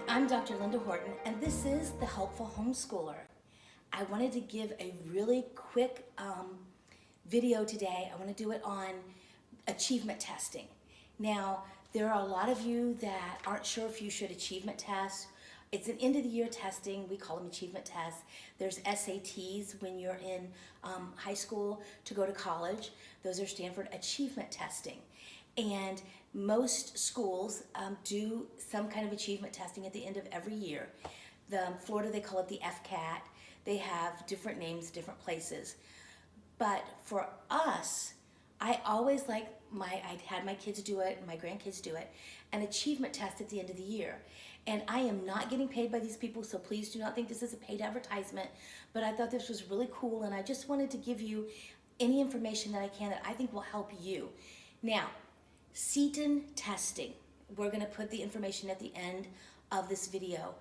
I'm Dr. Linda Horton, and this is the Helpful Homeschooler. I wanted to give a really quick video today. I want to do it on achievement testing. Now, there are a lot of you that aren't sure if you should achievement test. It's an end of the year testing. We call them achievement tests. There's SATs when you're in high school to go to college. Those are Stanford achievement testing. And most schools do some kind of achievement testing at the end of every year. Florida, they call it the FCAT. They have different names, different places. But for us, I always I'd had my kids do it, my grandkids do it, an achievement test at the end of the year. And I am not getting paid by these people, so please do not think this is a paid advertisement. But I thought this was really cool, and I just wanted to give you any information that I can that I think will help you. Now, Seton testing. We're going to put the information at the end of this video.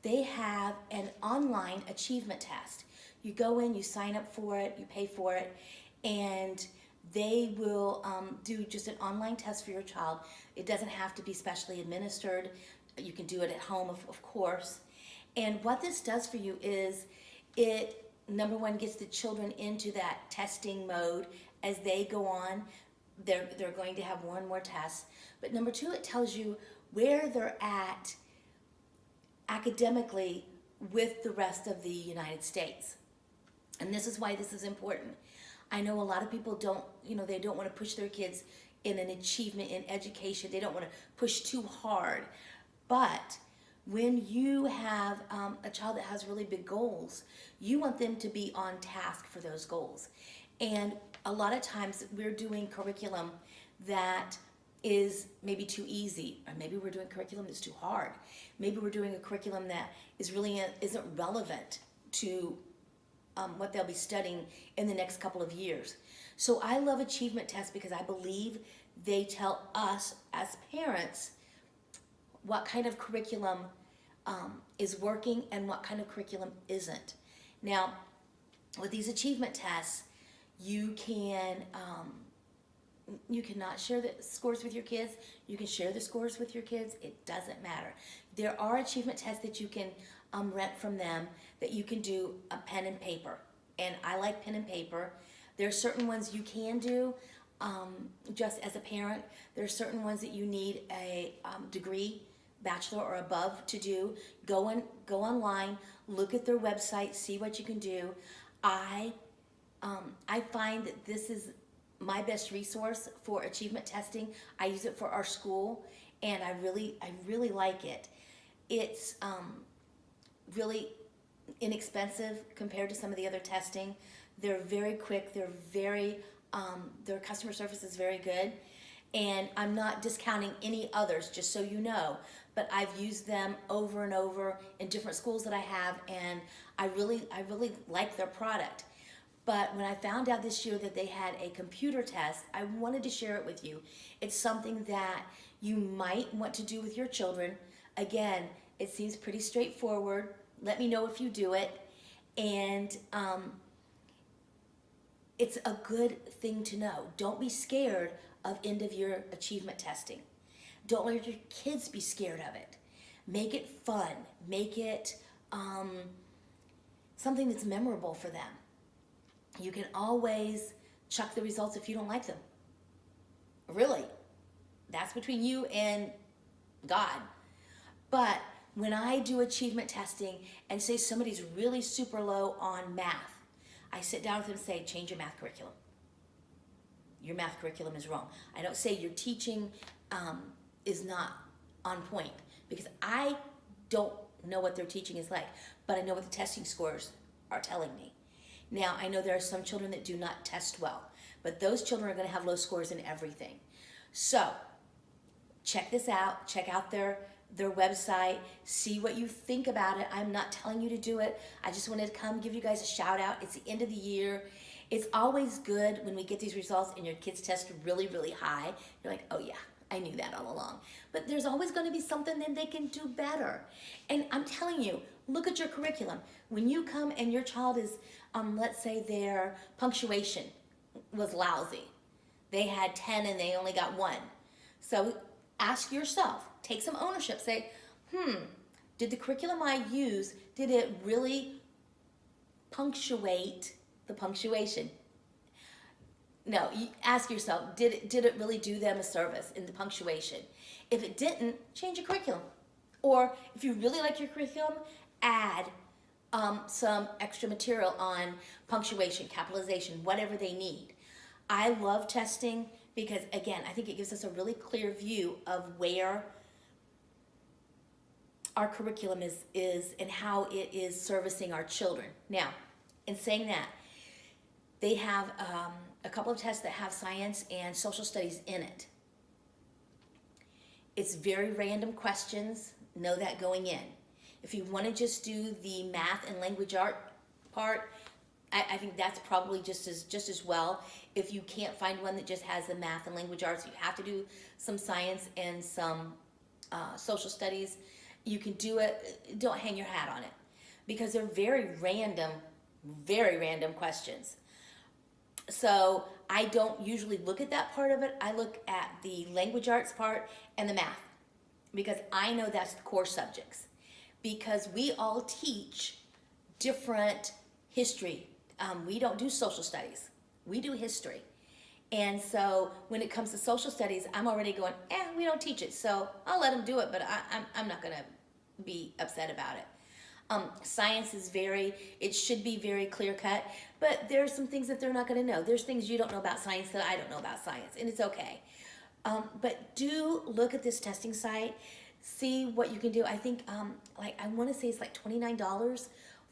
They have an online achievement test. You go in, you sign up for it, you pay for it, and they will do just an online test for your child. It doesn't have to be specially administered. You can do it at home, of course. And what this does for you is it, number one, gets the children into that testing mode as they go on. They're going to have more and more tests. But number two, it tells you where they're at academically with the rest of the United States. And this is why this is important. I know a lot of people don't want to push their kids in an achievement in education. They don't want to push too hard. But when you have a child that has really big goals, you want them to be on task for those goals. And a lot of times we're doing curriculum that is maybe too easy, or maybe we're doing curriculum that's too hard. Maybe we're doing a curriculum that isn't relevant to what they'll be studying in the next couple of years. So I love achievement tests because I believe they tell us as parents what kind of curriculum is working and what kind of curriculum isn't. Now, with these achievement tests, you cannot share the scores with your kids. You can share the scores with your kids. It doesn't matter. There are achievement tests that you can rent from them that you can do a pen and paper. And I like pen and paper. There are certain ones you can do just as a parent. There are certain ones that you need a degree, bachelor or above, to do. Go online, look at their website, see what you can do. I find that this is my best resource for achievement testing. I use it for our school, and I really like it. It's really inexpensive compared to some of the other testing. They're very quick. Their customer service is very good, and I'm not discounting any others, just so you know. But I've used them over and over in different schools that I have, and I really like their product. But when I found out this year that they had a computer test, I wanted to share it with you. It's something that you might want to do with your children. Again, it seems pretty straightforward. Let me know if you do it. And it's a good thing to know. Don't be scared of end-of-year achievement testing. Don't let your kids be scared of it. Make it fun. Make it something that's memorable for them. You can always chuck the results if you don't like them. Really. That's between you and God. But when I do achievement testing and say somebody's really super low on math, I sit down with them and say, change your math curriculum. Your math curriculum is wrong. I don't say your teaching is not on point, because I don't know what their teaching is like, but I know what the testing scores are telling me. Now, I know there are some children that do not test well, but those children are going to have low scores in everything. So, check this out. Check out their website. See what you think about it. I'm not telling you to do it. I just wanted to come give you guys a shout out. It's the end of the year. It's always good when we get these results and your kids test really, really high. You're like, oh yeah, I knew that all along. But there's always going to be something that they can do better. And I'm telling you, look at your curriculum. When you come and your child is, let's say their punctuation was lousy. They had 10 and they only got 1. So ask yourself, take some ownership. Say, Did the curriculum I use, did it really punctuate the punctuation? No, you ask yourself, did it really do them a service in the punctuation? If it didn't, change your curriculum. Or if you really like your curriculum, add some extra material on punctuation, capitalization, whatever they need. I love testing because, again, I think it gives us a really clear view of where our curriculum is and how it is servicing our children. Now, in saying that, they have a couple of tests that have science and social studies in it. It's very random questions. Know that going in. If you want to just do the math and language art part, I think that's probably just as well. If you can't find one that just has the math and language arts, you have to do some science and some social studies. You can do it. Don't hang your hat on it because they're very random questions. So I don't usually look at that part of it. I look at the language arts part and the math because I know that's the core subjects. Because we all teach different history. We don't do social studies. We do history. And so when it comes to social studies, I'm already going, we don't teach it. So I'll let them do it, but I'm not going to be upset about it. Science is it should be very clear cut, but there's some things that they're not going to know. There's things you don't know about science that I don't know about science, and it's okay. But do look at this testing site, see what you can do. I think, I want to say it's like $29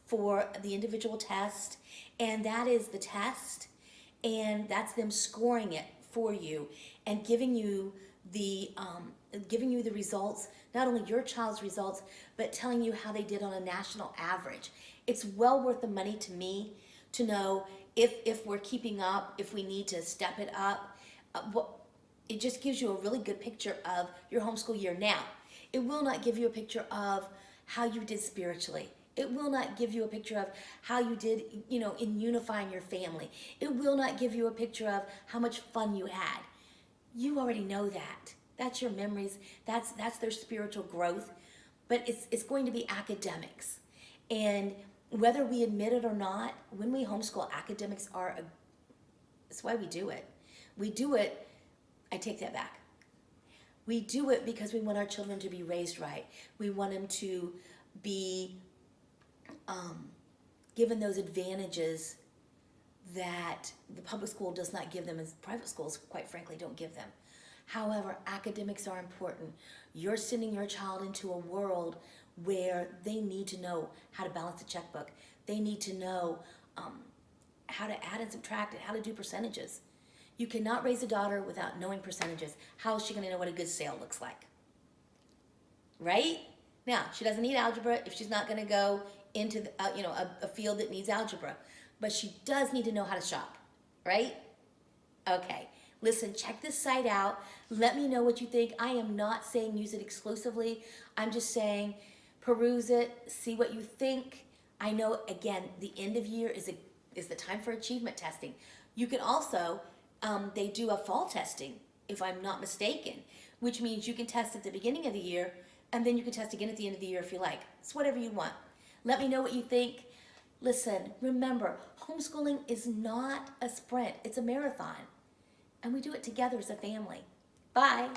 for the individual test, and that is the test, and that's them scoring it for you and giving you the results, not only your child's results, but telling you how they did on a national average. It's well worth the money to me to know if we're keeping up, if we need to step it up. It just gives you a really good picture of your homeschool year. Now, it will not give you a picture of how you did spiritually. It will not give you a picture of how you did, in unifying your family. It will not give you a picture of how much fun you had. You already know that. That's your memories. That's their spiritual growth. But it's going to be academics. And whether we admit it or not, when we homeschool, academics it's why we do it. We do it, I take that back. We do it because we want our children to be raised right. We want them to be given those advantages that the public school does not give them, and private schools, quite frankly, don't give them. However, academics are important. You're sending your child into a world where they need to know how to balance a checkbook. They need to know how to add and subtract and how to do percentages. You cannot raise a daughter without knowing percentages. How is she going to know what a good sale looks like? Right? Now, she doesn't need algebra if she's not going to go into a field that needs algebra. But she does need to know how to shop. Right? Okay. Listen, check this site out. Let me know what you think. I am not saying use it exclusively. I'm just saying peruse it, see what you think. I know, again, the end of year is the time for achievement testing. You can also, they do a fall testing, if I'm not mistaken, which means you can test at the beginning of the year, and then you can test again at the end of the year if you like. It's whatever you want. Let me know what you think. Listen, remember, homeschooling is not a sprint. It's a marathon. And we do it together as a family. Bye.